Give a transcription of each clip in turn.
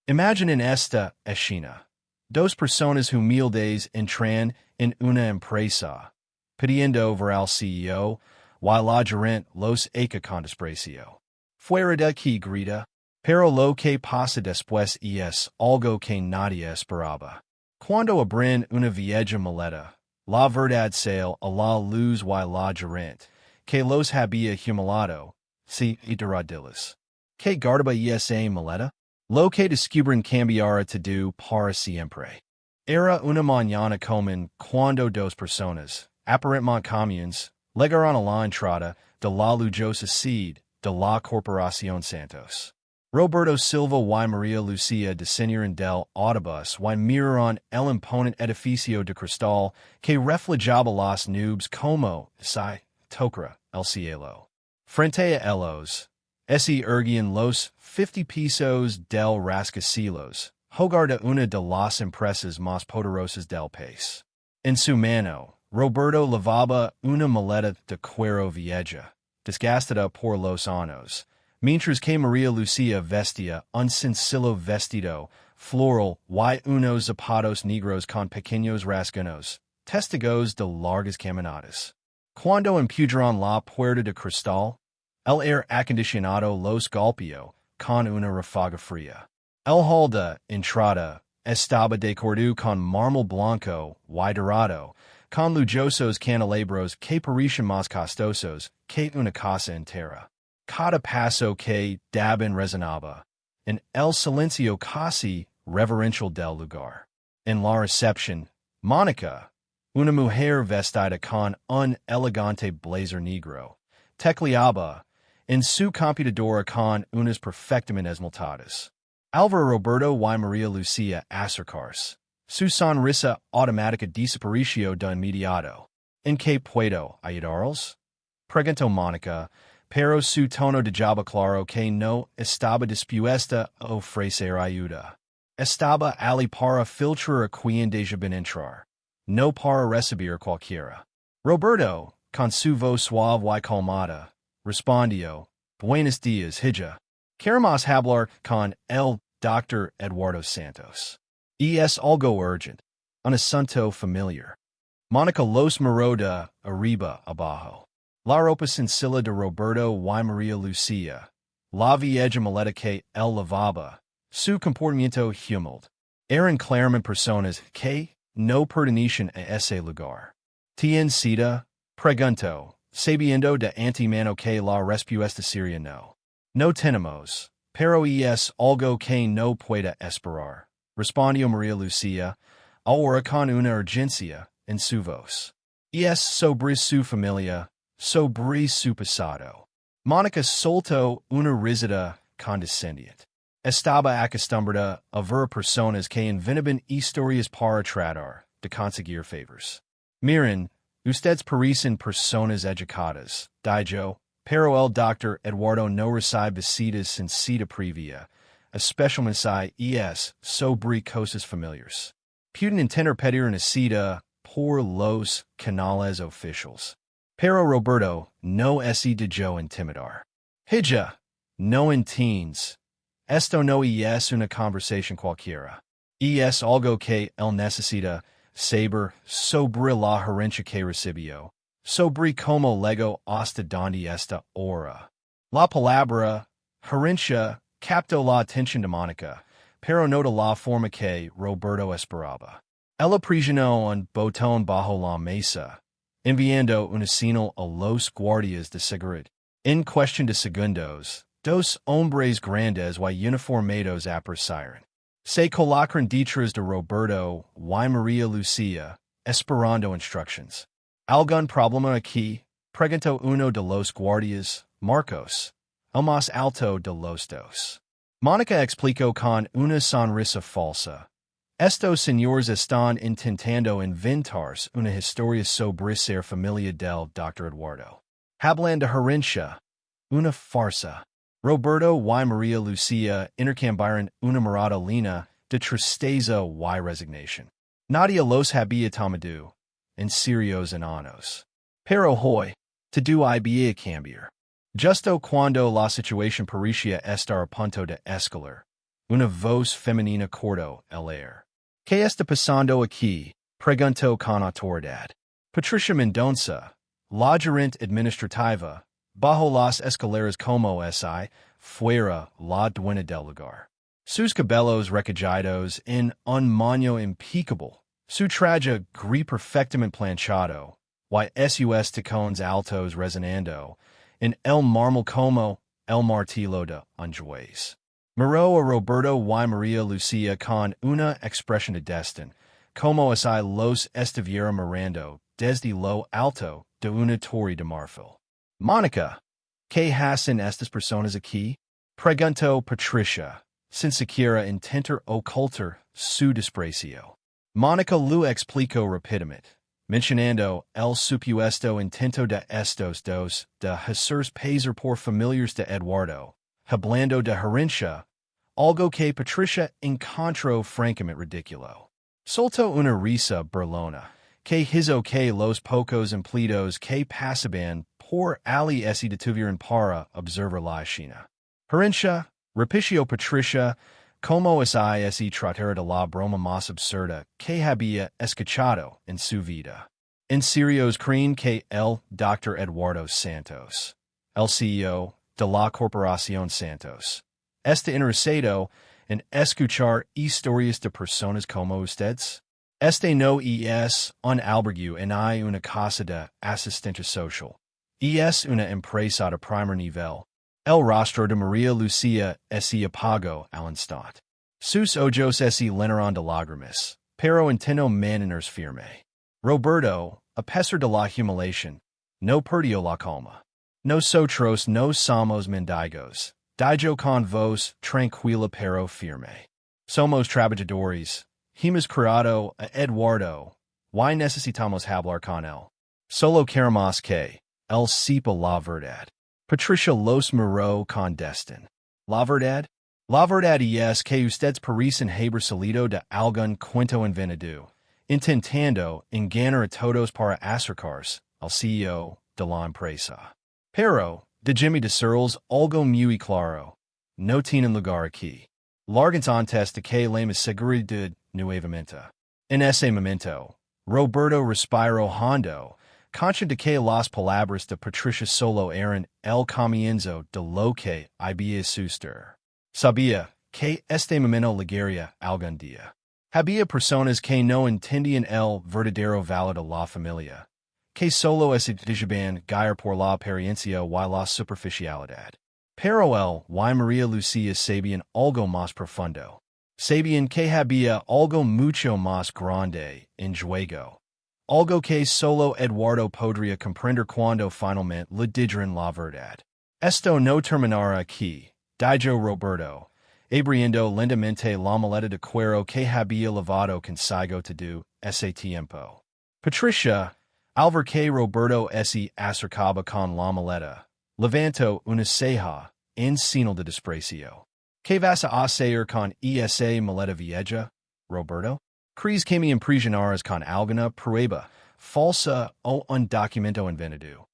Imagine en esta escena dos personas humildes entran en una empresa, pidiendo ver al CEO, y la gerente los echa con desprecio. Fuera de aquí grita, pero lo que pasa después es algo que nadie esperaba. Cuando abren una vieja maleta, la verdad sale a la luz y la gerente, que los había humillado, se enteradilas. Que guardaba esa maleta? Lo que descubren cambiaría todo para siempre. Era una mañana común cuando dos personas, aparentemente comunes, llegaron a la entrada de la lujosa sede de la Corporación Santos. Roberto Silva y María Lucia descendieron del autobús y miraron el imponente edificio de cristal que reflejaba las nubes como si tocara el cielo. Frente a ellos, se erguían los 50 pisos del rascacielos, hogar de una de las empresas más poderosas del país. En su mano, Roberto llevaba una maleta de cuero vieja, desgastada por los años, mientras que María Lucia vestía un sencillo vestido floral y unos zapatos negros con pequeños rasguños, testigos de largas caminadas. Cuando empujaron la puerta de cristal, el aire acondicionado los golpeó con una ráfaga fría. El hall de entrada estaba decorado con mármol blanco y dorado, con lujosos candelabros que parecían más costosos que una casa entera. Cada paso que daban resonaba en el silencio casi reverential del lugar. En la recepción, Mónica, una mujer vestida con un elegante blazer negro, tecleaba en su computadora con unas perfectamente esmaltadas. Álvaro Roberto y María Lucia acercarse. Su sonrisa automática desapareció de inmediato. ¿En qué puedo ayudaros? Preguntó Mónica, pero su tono dejaba claro que no estaba dispuesta a ofrecer ayuda. Estaba ali para filtrar a quien debían entrar, no para recibir cualquiera. Roberto, con su voz suave y calmada, respondió, Buenos días, hija. Queremos hablar con el Dr. Eduardo Santos. Es algo urgent, un asunto familiar. Mónica los miró de arriba abajo. La ropa sencilla de Roberto y María Lucia, la vieja maleta que él llevaba, su comportamiento humilde, eran claramente personas que no pertenecían a ese lugar. ¿Tien cita? Preguntó, sabiendo de antemano que la respuesta sería no. No tenemos, pero es algo que no puede esperar, respondió María Lucia, ahora con una urgencia en su voz. Es sobre su familia, sobre su pasado. Mónica soltó una risita condescendiente. Estaba acostumbrada a ver personas que inventaban historias para tratar de conseguir favors. Miren, ustedes parecen personas educadas, dijo, pero el Dr. Eduardo no recibe visitas sin cita previa, especialmente si es sobre cosas familiares. Pueden entender pedir una cita por los canales oficiales. Pero Roberto no se dejó intimidar. Hija, no entiendes. Esto no es una conversación cualquiera. Es algo que él necesita saber sobre la gerencia que recibió, sobre cómo llegó hasta donde está ahora. La palabra gerencia captó la atención de Mónica, pero no de la forma que Roberto esperaba. Ella presionó un botón bajo la mesa, enviando una señal a los guardias de seguridad. En cuestión de segundos, dos hombres grandes y uniformados aparecieron. Se colocaron detrás de Roberto y María Lucia, esperando instrucciones. ¿Algún problema aquí? Preguntó uno de los guardias, Marcos, el más alto de los dos. Mónica explicó con una sonrisa falsa. Estos señores están intentando inventarse una historia sobre ser familia del Dr. Eduardo. Hablan de gerencia. Una farsa. Roberto y María Lucia intercambiaron una mirada llena de tristeza y resignación. Nadie los había tomado en serios años. Pero hoy, todo había cambiar. Justo cuando la situación parecía estar a punto de escalar, una voz femenina corto el aire. ¿Qué está pasando aquí? Preguntó con autoridad. Patricia Mendonça, la gerente administrativa, bajo las escaleras como si fuera la dueña del lugar. Sus cabellos recogidos en un moño impecable, su traje gris perfectamente planchado, y sus tacones altos resonando en el mármol como el martillo de un juez. Miró a Roberto y María Lucia con una expresión de destino, como si los estuviera mirando desde lo alto de una torre de marfil. Mónica, ¿qué hacen estas personas aquí? Preguntó Patricia, sin siquiera intentar ocultar su desprecio. Mónica lo explicó rápidamente, mencionando el supuesto intento de estos dos de hacerse pasar por familiares de Eduardo, hablando de herencia, algo que Patricia encontró francamente ridículo. Soltó una risa burlona, que hizo que los pocos empleados que pasaban por allí se detuvieran para observar la escena. Herencia, repitió Patricia, como si tratara de la broma más absurda que había escuchado en su vida. En serio creen que el Dr. Eduardo Santos, el CEO de la Corporación Santos, está interesado en escuchar historias de personas como ustedes? Este no es un albergue en una casa de asistencia social. Es una empresa de primer nivel. El rostro de María Lucia se apagó al instante. Sus ojos se llenaron de lágrimas, pero intentó mantenerse firme. Roberto, a pesar de la humiliación, no perdió la calma. Nosotros no somos mendigos, dijo con voz tranquila pero firme. Somos trabajadores. Hemos criado a Eduardo. Why necesitamos hablar con él? Solo queremos que él sepa la verdad. Patricia los miró con destino. ¿La verdad? La verdad es que ustedes parecen haber salido de algún cuento inventado, intentando engañar a todos para acercarse al CEO de la empresa. Pero, déjeme decirles algo muy claro. No tienen lugar aquí. Larguen antes de que la seguridad nuevamente. En ese momento, Roberto respiró hondo, consciente de que las palabras de Patricia solo eran el comienzo de lo que había suceder. Sabía que este momento llegaría algún día. Había personas que no entendían el verdadero valor de la familia, que solo se dejaban guiar por la apariencia y la superficialidad. Pero él y María Lucia sabían algo más profundo. Sabían que había algo mucho más grande en juego. Algo que solo Eduardo podría comprender cuando finalmente le dijeran la verdad. Esto no terminará aquí, dijo Roberto, abriendo lentamente la maleta de cuero que había lavado consigo todo ese tiempo. Patricia, al ver que Roberto se acercaba con la maleta, levantó una ceja en señal de desprecio. ¿Qué vas a hacer con esa maleta vieja, Roberto? ¿Crees que me impresionarás con alguna prueba falsa o un documento inventado?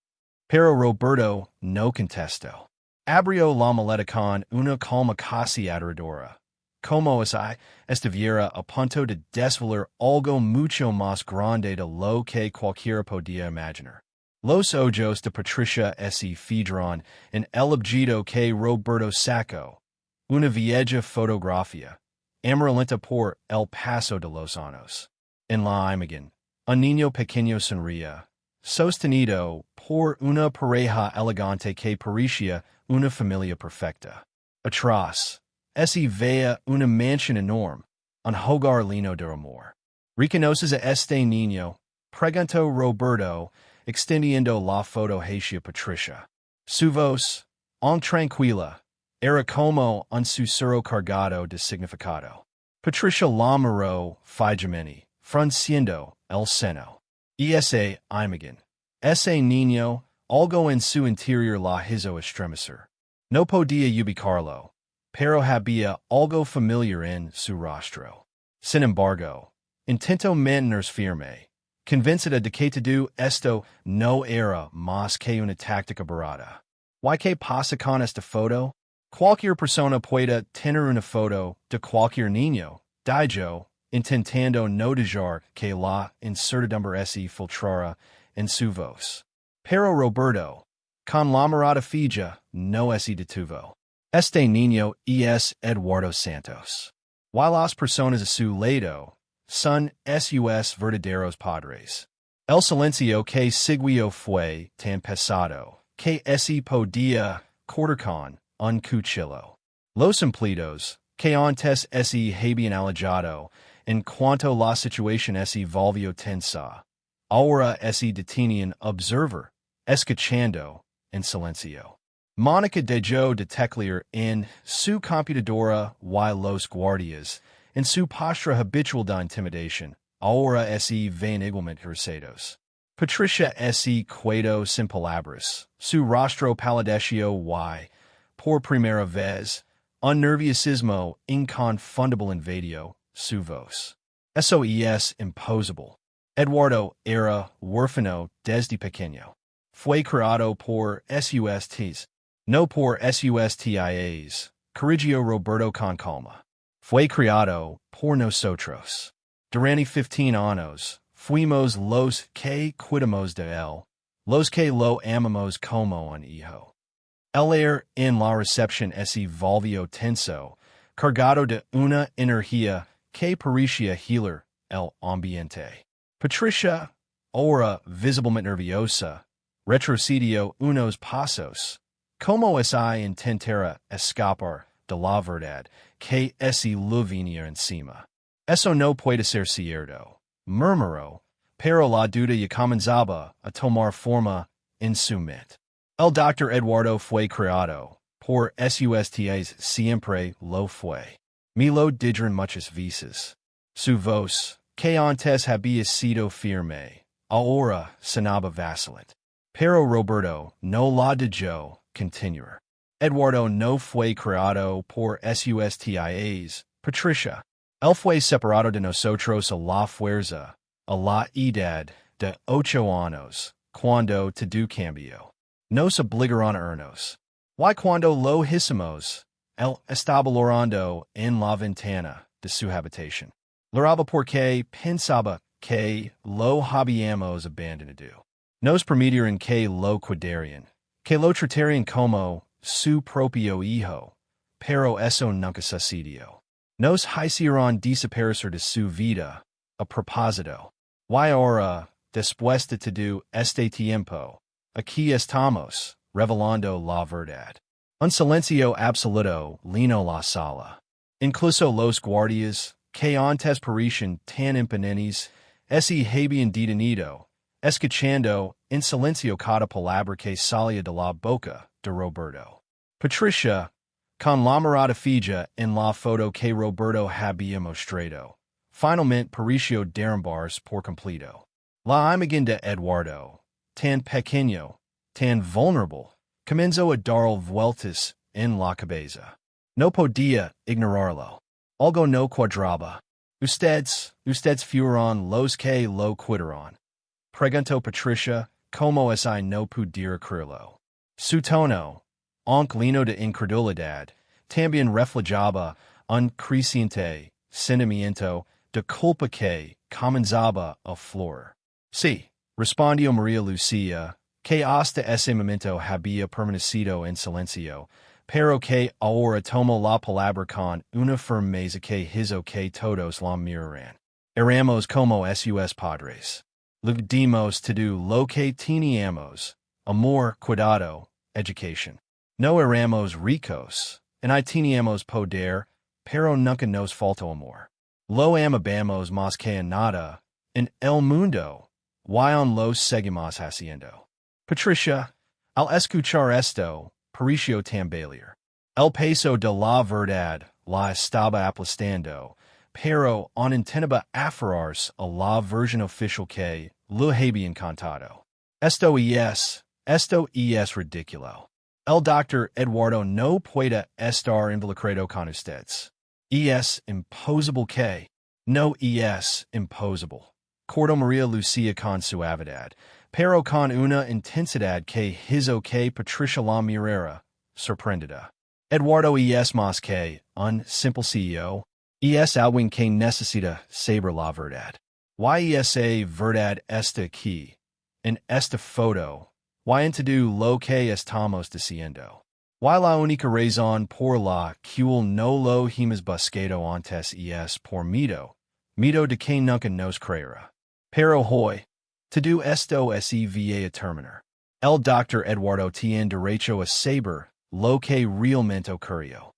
Pero Roberto no contestó. Abrió la maleta con una calma casi aterradora, como si estuviera a punto de desvelar algo mucho más grande de lo que cualquiera podía imaginar. Los ojos de Patricia se fijaron en el objeto que Roberto sacó, una vieja fotografía, amarillenta por el paso de los años. En la imagen, un niño pequeño sonría, sostenido por una pareja elegante que parecía una familia perfecta. Atrás, se veía una mansión enorme, un hogar lleno de amor. ¿Reconoces a este niño? Preguntó Roberto, extendiendo la foto hacia Patricia. Su voz, tranquila, era como un susurro cargado de significado. Patricia la miró fijamente, frunciendo el seno. Esa imagen, ese niño, algo en su interior la hizo estremecer. No podía ubicarlo, pero había algo familiar en su rostro. Sin embargo, intentó mantenerse firme, convencida de que todo esto no era más que una táctica barata. ¿Qué pasa con esta foto? Cualquier persona puede tener una foto de cualquier niño, dijo, intentando no dejar que la incertidumbre se filtrara en su voz. Pero Roberto, con la mirada fija, no se detuvo. Este niño es Eduardo Santos. Y las personas a su lado son sus verdaderos padres. El silencio que siguió fue tan pesado que se podía cortar con un cuchillo. Los empleados que antes se habían alejado en cuanto la situación se volvió tensa, ahora se detenían observar, escuchando en silencio. Mónica dejó de teclear en su computadora y los guardias, en su postura habitual de intimidación, ahora se ven igualmente irritados. Patricia se quedó sin palabras, su rostro palideció y, por primera vez, un nerviosismo inconfundible invadió su voz. Eso es imposible. Eduardo era huérfano desde pequeño. Fue criado por sus tías, no por sus tías, corrigió Roberto con calma. Fue criado por nosotros. Durante 15 años, fuimos los que cuidamos de él, los que lo amamos como un hijo. El aire en la recepción se volvió tenso, cargado de una energía que parecía healer el ambiente. Patricia, ahora visiblemente nerviosa, retrocedió unos pasos, como si intentara escapar de la verdad que se le venía encima. Eso no puede ser cierto, murmuró, pero la duda ya comenzaba a tomar forma en su mente. El doctor Eduardo fue criado por sus tías, siempre lo fue. Me lo dijeron muchas veces. Su voz, que antes había sido firme, ahora sonaba vacilante. Pero Roberto no la dejó continuar. Eduardo no fue criado por sus tías, Patricia. Él fue separado de nosotros a la fuerza, a la edad de 8 años, cuando todo cambió. Nos obligaron a irnos. Y cuando lo hicimos, él estaba llorando en la ventana de su habitación. Lloraba porque pensaba que lo habíamos abandonado. Nos permitieron que lo cuidaran, que lo trataran como su propio hijo, pero eso nunca sucedió. Nos hicieron desaparecer de su vida, a propósito. Y ahora, después de todo este tiempo, aquí estamos, revelando la verdad. Un silencio absoluto llenó la sala. Incluso los guardias, que antes parecían tan imponentes, se habían detenido, escuchando en silencio cada palabra que salía de la boca de Roberto. Patricia, con la mirada fija en la foto que Roberto había mostrado, finalmente pareció derrumbarse por completo. La imagen de Eduardo, tan pequeño, tan vulnerable, comenzó a dar vueltas en la cabeza. No podía ignorarlo. Algo no cuadraba. Ustedes fueron los que lo cuidaron. Preguntó Patricia, como si no pudiera creerlo. Su tono, aunque lleno de incredulidad, también reflejaba un creciente sentimiento de culpa que comenzaba a florecer. Sí, respondió María Lucia, que hasta ese momento había permanecido en silencio, pero que ahora tomó la palabra con una firmeza que hizo que todos la miraran. Éramos como sus padres. Le dimos todo lo que teníamos, amor, cuidado, educación. No éramos ricos, y teníamos poder, pero nunca nos faltó amor. Lo amamos más que nada en el mundo, y aún lo seguimos haciendo. Patricia, al escuchar esto, pareció tambalear. El peso de la verdad la estaba aplastando, pero no intentaba aferrarse a la versión oficial que le habían contado. Esto es ridículo. El doctor Eduardo no puede estar involucrado con ustedes. Es imposible que. No es imposible. Cortó María Lucia con suavidad, pero con una intensidad que hizo que Patricia la mirara, sorprendida. Eduardo es más que un simple CEO. Es algo que necesita saber la verdad. Esa verdad está aquí, en esta foto. Entiendo lo que estamos diciendo. La única razón por la cual no lo hemos buscado antes es por miedo. Miedo de que nunca nos creerá. Pero hoy, todo esto se va a terminar. El Dr. Eduardo tiene derecho a saber lo que realmente ocurrió.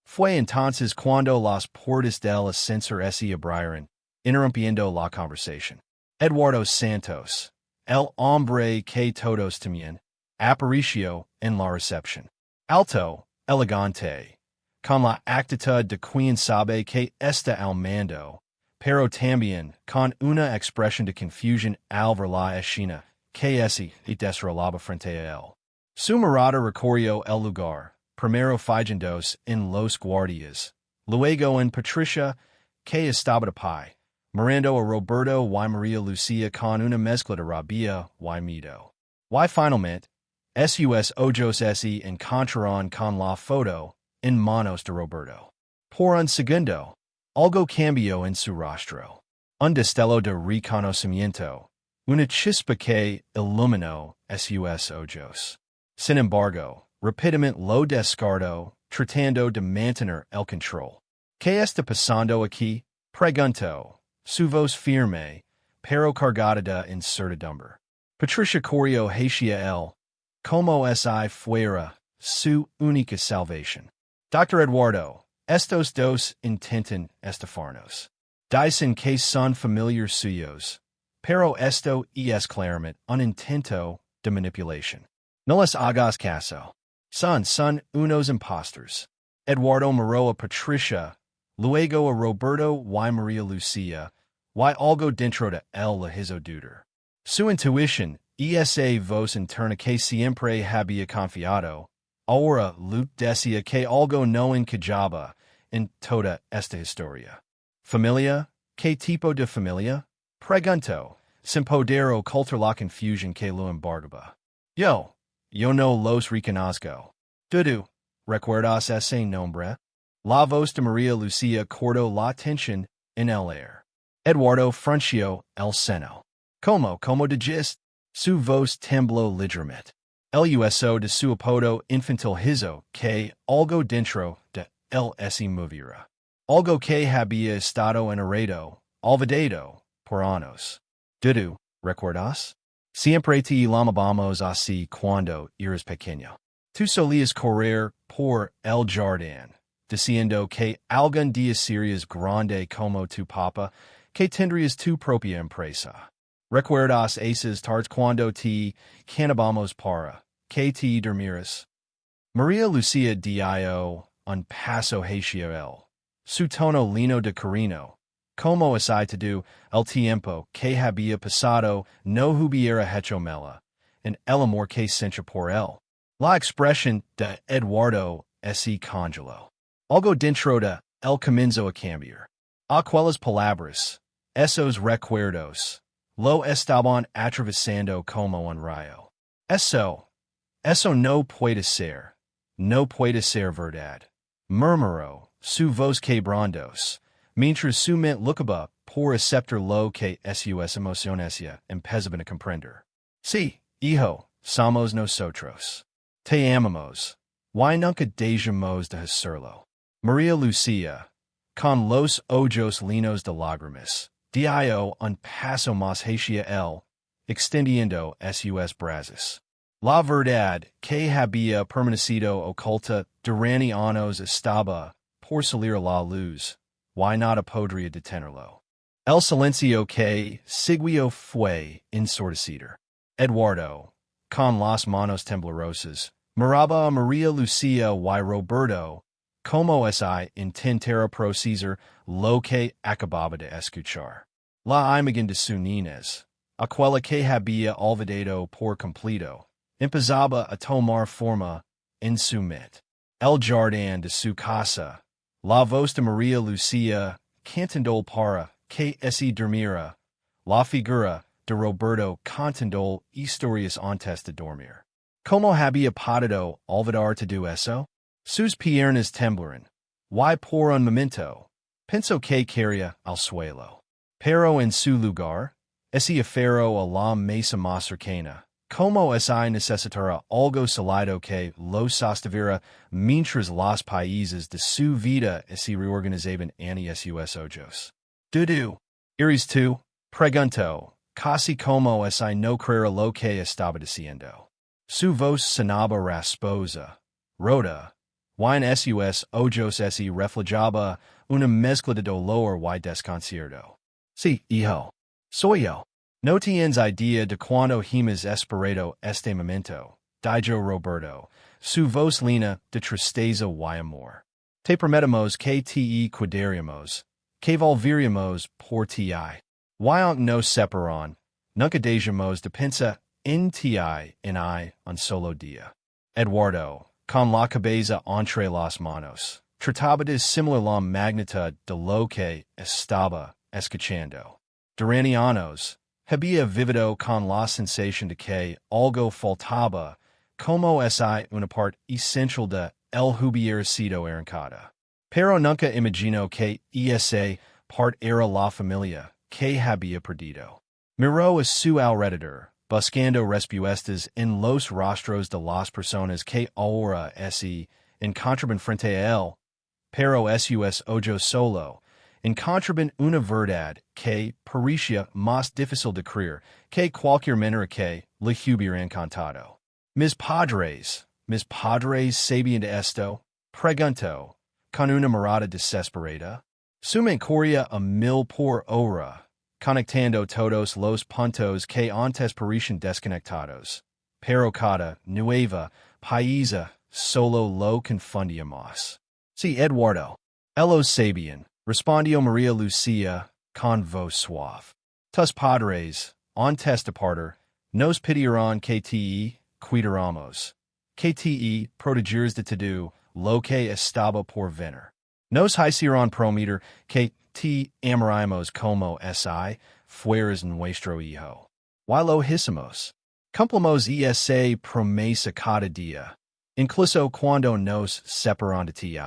Fue entonces cuando las puertas del ascensor se abrieron, interrumpiendo la conversación. Eduardo Santos, el hombre que todos temían, apareció en la recepción. Alto, elegante, con la actitud de quien sabe que está al mando, pero también con una expresión de confusión al ver la escena que se desarrollaba frente a él. Su mirada recorrió el lugar, primero fijándose en los guardias, luego en Patricia, que estaba de pie, mirando a Roberto y María Lucia con una mezcla de rabia y miedo. Finalmente, sus ojos se encontraron con la foto en manos de Roberto. Por un segundo, algo cambió en su rostro. Un destello de reconocimiento, una chispa que iluminó sus ojos. Sin embargo, rápidamente lo descartó, tratando de mantener el control. ¿Qué está pasando aquí? Preguntó, su voz firme, pero cargada de incertidumbre. Patricia corrió hacia él, como si fuera su única salvación. Dr. Eduardo, estos dos intentan estafarnos. Dicen que son familiares suyos, pero esto es claramente un intento de manipulación. No les hagas caso. Son unos impostors. Eduardo miró a Patricia, luego a Roberto y María Lucia, y algo dentro de él le hizo dudar. Su intuición, esa voz interna que siempre había confiado, ahora le decía que algo no encajaba en toda esta historia. ¿Familia? ¿Qué tipo de familia? Preguntó, sin poder ocultar la confusión que lo embargaba. Yo no los reconozco. ¿Tú recuerdas ese nombre? La voz de María Lucia cortó la tensión en el aire. Eduardo frunció el seno. ¿Cómo dijiste? Su voz tembló ligeramente. El uso de su apodo infantil hizo que algo dentro de él se moviera. Algo que había estado enredado, olvidado, por años. ¿Tú recuerdas? Siempre te llamábamos así cuando eras pequeño. Tú solías correr por el jardín, diciendo que algún día serías grande como tu papá, que tendrías tu propia empresa. ¿Recuerdas esas tardes cuando te canábamos para que te dormieras? María Lucia dio un paso hacia él. Su tono lino de cariño. Como así todo el tiempo que había pasado no hubiera hecho mella, en el amor que sentía por él. La expresión de Eduardo se congeló. Algo dentro de él comenzó a cambiar. Aquellas palabras, esos recuerdos, lo estaban atravesando como un rayo. Eso no puede ser verdad. Murmuró, su voz quebrantóse, mientras su mente lucaba por aceptar lo que sus emociones ya empezaban a comprender. Sí, hijo, somos nosotros. Te amamos. Y nunca dejamos de hacerlo. María Lucia, con los ojos llenos de lágrimas, dio un paso más hacia él, extendiendo sus brazos. La verdad que había permanecido oculta durante años estaba por salir a la luz, y nada podría detenerlo. El silencio que siguió fue ensordecido. Eduardo, con las manos temblorosas, miraba a María Lucia y Roberto, como si intentara procesar lo que acababa de escuchar. La imagen de su niñez, aquella que había olvidado por completo, empezaba a tomar forma en su mente. El jardín de su casa, la voz de María Lucia, cantando para que se durmiera, la figura de Roberto contando historias antes de dormir. ¿Cómo había podido olvidar todo eso? Sus piernas temblaron. Y por un momento, pensó que quería al suelo. Pero en su lugar, ese aferro a la mesa más cercana, como si necesitara algo sólido que lo sostuviera mientras los países de su vida se reorganizaban ante sus ojos. Dudu. Iris tu, preguntó, casi como si no creera lo que estaba diciendo. Su voz sonaba rasposa, rota, y en sus ojos se reflejaba una mezcla de dolor y desconcierto. Sí, hijo. Soy yo. No tienes idea de cuando hemos esperado este momento, dijo Roberto, su voz lina de tristeza y amor. Te prometemos que te cuidaríamos, que volveríamos por ti. Y aunque nos separan, nunca dejamos de pensar en ti en un solo día. Eduardo, con la cabeza entre las manos, trataba de simular la magnitud de lo que estaba escuchando. Durante años, había vivido con la sensación de que algo faltaba, como si una parte esencial de él hubiera sido arrancada. Pero nunca imaginó que esa parte era la familia que había perdido. Miró a su alrededor, buscando respuestas en los rostros de las personas que ahora se encontraban frente a él, pero sus ojos solo encontraban una verdad que parecía más difícil de creer que cualquier manera que le hubiera encantado. Mis padres sabían de esto, preguntó, con una mirada desesperada. Su mente corría a 1000 por hora, conectando todos los puntos que antes parecían desconectados. Pero cada nueva paisa solo lo confundía más. Sí, Eduardo. Ellos sabían, respondió María Lucia, con voz suave. Tus padres, antes de partir, nos pidieron que te cuidáramos, que te protegieras de todo lo que estaba por venir. Nos hicieron prometer que te amaríamos como si fueras nuestro hijo. Y lo hicimos. Cumplimos esa promesa cada día, incluso cuando nos separan de ti.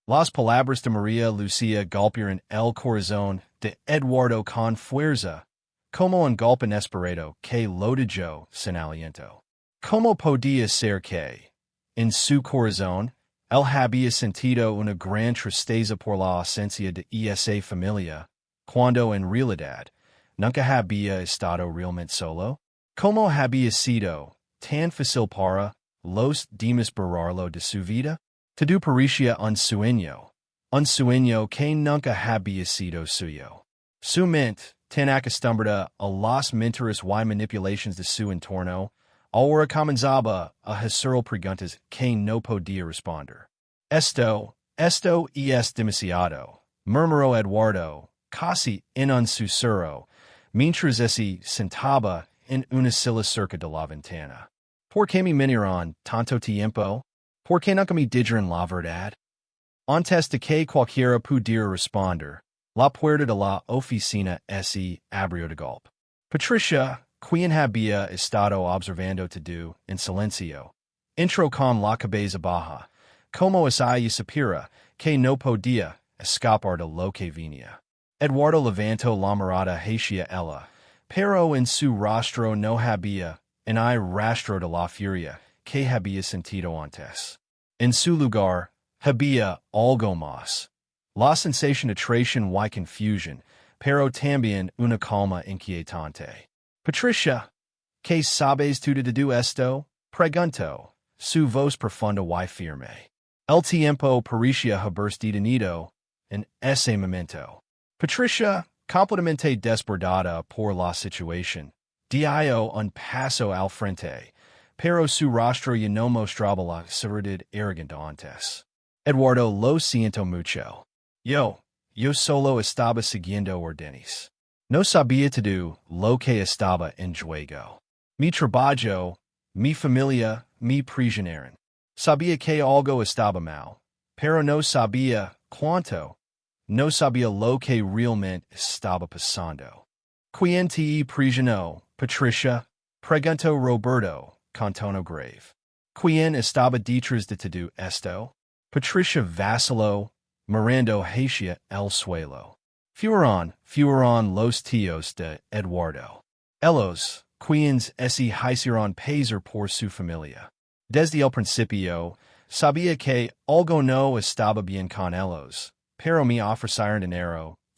Las palabras de María Lucia golpearon el corazón de Eduardo con fuerza, como un golpe inesperado que lo dejó sin aliento. ¿Cómo podía ser que, en su corazón, él había sentido una gran tristeza por la ausencia de esa familia, cuando en realidad nunca había estado realmente solo? ¿Cómo había sido tan fácil para los demás borrarlo de su vida? Todo parecía un sueño que nunca había sido suyo. Su mente, tan acostumbrada a las mentiras y manipulaciones de su entorno, ahora comenzaba a hacer preguntas que no podía responder. Esto es demasiado, murmuró Eduardo, casi en un susurro, mientras se sentaba en una silla cerca de la ventana. ¿Por qué me miraron tanto tiempo? ¿Por qué nunca me dijeron la verdad? Antes de que cualquiera pudiera responder, la puerta de la oficina se abrió de golpe. Patricia, quien había estado observando todo en silencio, entró con la cabeza baja, como si supiera que no podía escapar de lo que venía. Eduardo levantó la mirada hacia ella, pero en su rostro no había en el rastro de la furia que había sentido antes. En su lugar, había algo más. La sensación de traición y confusión, pero también una calma inquietante. Patricia, ¿qué sabes tú de todo esto? Preguntó, su voz profunda y firme. El tiempo parecía haberse detenido en ese momento. Patricia, completamente desbordada por la situación, dio un paso al frente, pero su rostro ya no mostraba la seriedad arrogante antes. Eduardo, lo siento mucho. Yo solo estaba siguiendo órdenes. No sabía todo lo que estaba en juego. Mi trabajo, mi familia, me prisioneran. Sabía que algo estaba mal, pero no sabía cuánto. No sabía lo que realmente estaba pasando. ¿Quién te prisionó, Patricia? Preguntó Roberto, con tono grave. ¿Quién estaba detrás de todo esto? Patricia vaciló, mirando hacia el suelo. Fueron los tíos de Eduardo. Ellos, quienes se hicieron pasar por su familia. Desde el principio, sabía que algo no estaba bien con ellos, pero me ofrecieron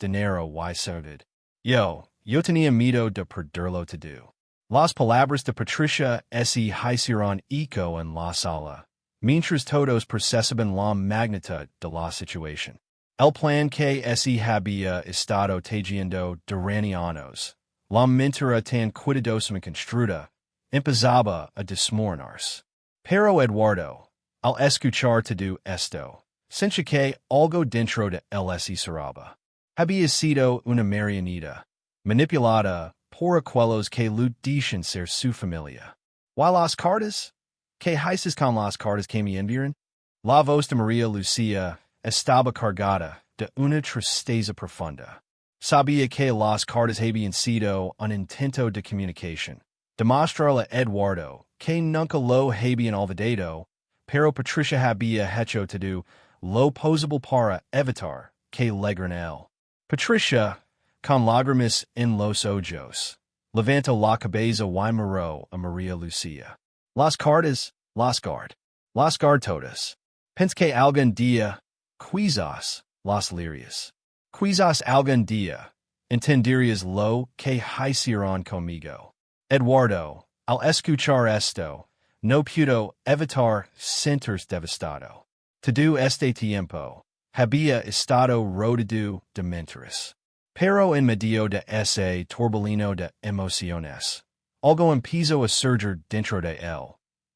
dinero y salud. Yo tenía miedo de perderlo todo. Las palabras de Patricia se hicieron eco en la sala, mientras todos percibían la magnitud de la situación. El plan que se había estado tejiendo durante años, la mentira tan cuidadosamente construida, empezaba a desmoronarse. Pero Eduardo, al escuchar todo esto, sentía que algo dentro de él se cerraba. Había sido una marioneta, manipulada por aquellos que lo dicen ser su familia. ¿Y las cartas? ¿Qué haces con las cartas que me enviaron? La voz de María Lucía estaba cargada de una tristeza profunda. Sabía que las cartas habían sido un intento de comunicación, demostrarle a Eduardo que nunca lo habían olvidado, pero Patricia había hecho todo lo posible para evitar que leyeran él. Patricia, con lágrimas en los ojos, levantó la cabeza y miró a María Lucía. Las cartas, las guard todas. Pensé que algún día, quizás, las leerías. Quizás algún día, entenderías lo que hicieron conmigo. Eduardo, al escuchar esto, no pudo evitar sentirse devastado. Todo este tiempo, había estado rodeado de mentiras. Pero en medio de ese torbellino de emociones, algo empezó a surgir dentro de él.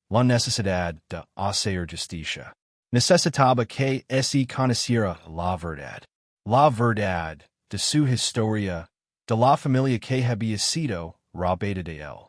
La necesidad de hacer justicia. Necesitaba que se conociera la verdad. La verdad de su historia, de la familia que había sido robada de él.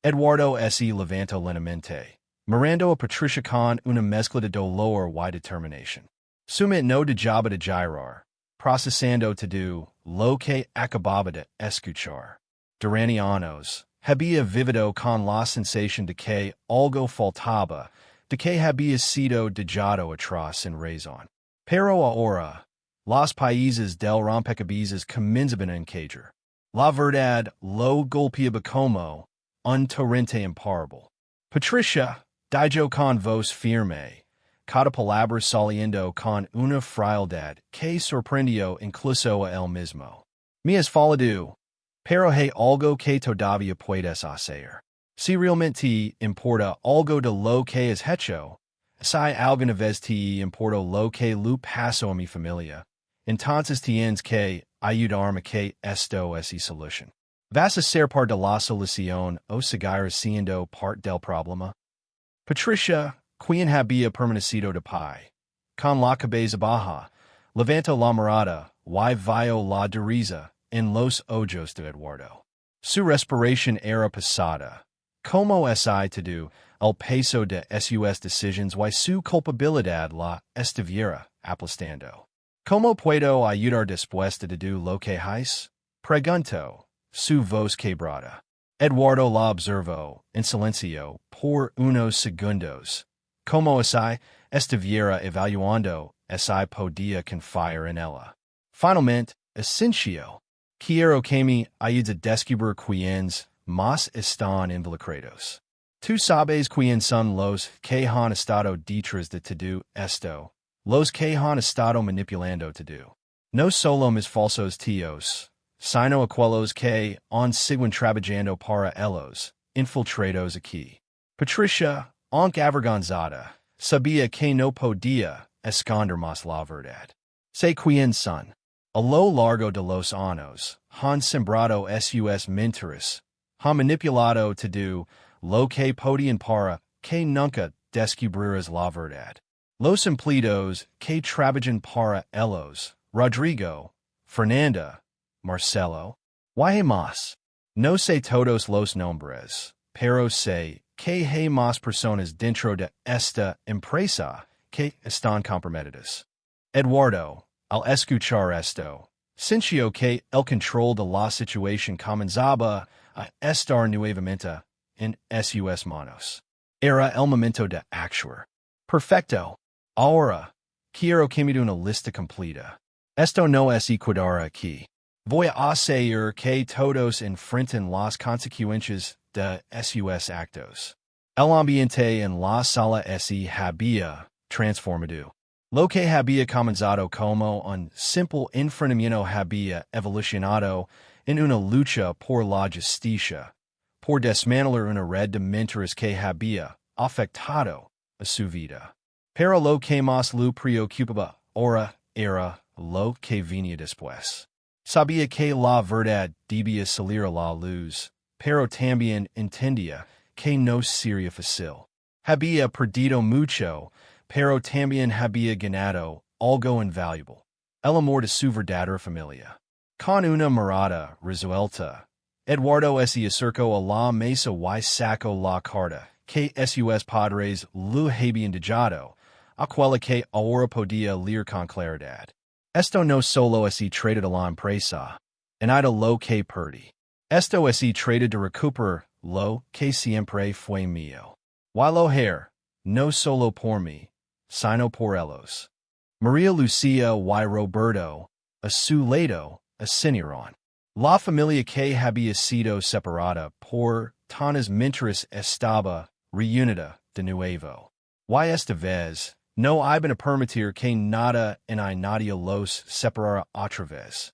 Eduardo se levantó lentamente, mirando a Patricia con una mezcla de dolor y determinación. Su mente no dejaba de girar, procesando todo lo que acababa de escuchar. Durante años, había vivido con la sensación de que algo faltaba, de que había sido dejado atrás sin razón. Pero ahora, los países del rompecabezas comenzaban a encajar. La verdad lo golpeaba como un torrente imparable. Patricia, dijo con voz firme, cada palabra saliendo con una frialdad que sorprendió incluso a él mismo. Me has fallado, pero hay algo que todavía puedes hacer. Si realmente importa algo de lo que has hecho, si alguna vez te importa lo que le pasó a mi familia, entonces tienes que ayudarme que esto es solución. ¿Vas a ser parte de la solución o seguir siendo parte del problema? Patricia, quien había permanecido de pie, con la cabeza baja, levantó la mirada y vio la dureza en los ojos de Eduardo. Su respiración era pesada. Como si todo el peso de sus decisiones y su culpabilidad la estuviera aplastando. ¿Cómo puedo ayudar después de todo lo que hice? Preguntó, su voz quebrada. Eduardo la observó en silencio por unos segundos, como si estuviera evaluando si podía confiar en ella. Finalmente, asintió. Quiero que me ayude a descubrir quiénes más están involucrados. Tú sabes quiénes son los que han estado detrás de todo esto, los que han estado manipulando todo. No solo mis falsos tíos, sino aquellos que han siguen trabajando para ellos, infiltrados aquí. Patricia, aunque avergonzada, sabía que no podía esconder más la verdad. Sé quiénes son. A lo largo de los años, han sembrado sus mentiras, han manipulado todo lo que podían para que nunca descubrieras la verdad. Los empleados que trabajan para ellos, Rodrigo, Fernanda, Marcelo, y más. No sé todos los nombres, pero sé que hay más personas dentro de esta empresa que están comprometidas. Eduardo, al escuchar esto, sintió que el control de la situación comenzaba a estar nuevamente en sus manos. Era el momento de actuar. Perfecto. Ahora, Quiero que me dé una lista completa. Esto no es ecuador aquí. Voy a hacer que todos enfrenten las consecuencias de sus actos. El ambiente en la sala se había transformado. Lo que había comenzado como un simple enfrentamiento había evolucionado en una lucha por la justicia, por desmantelar una red de mentiras que había afectado a su vida. Pero lo que más lo preocupaba ahora era lo que venía después. Sabía que la verdad debía salir a la luz, pero también entendía que no sería fácil. Había perdido mucho, pero también había ganado algo invaluable, el amor de su verdadera familia. Con una mirada resuelta, Eduardo se acercó a la mesa y sacó la carta que sus padres lo habían dejado, aquella que ahora podía leer con claridad. Esto no solo es trata de la empresa, en lo que perdí. Esto es trata de recuperar lo que siempre fue mío. Y lo hair, no solo por mí, sino por ellos. María Lucia y Roberto, a su lado, ascendieron. La familia que había sido separada por tantas mentiras estaba reunida de nuevo. Y esta vez, no iban a permitir que nada ni nadie los separara otra vez.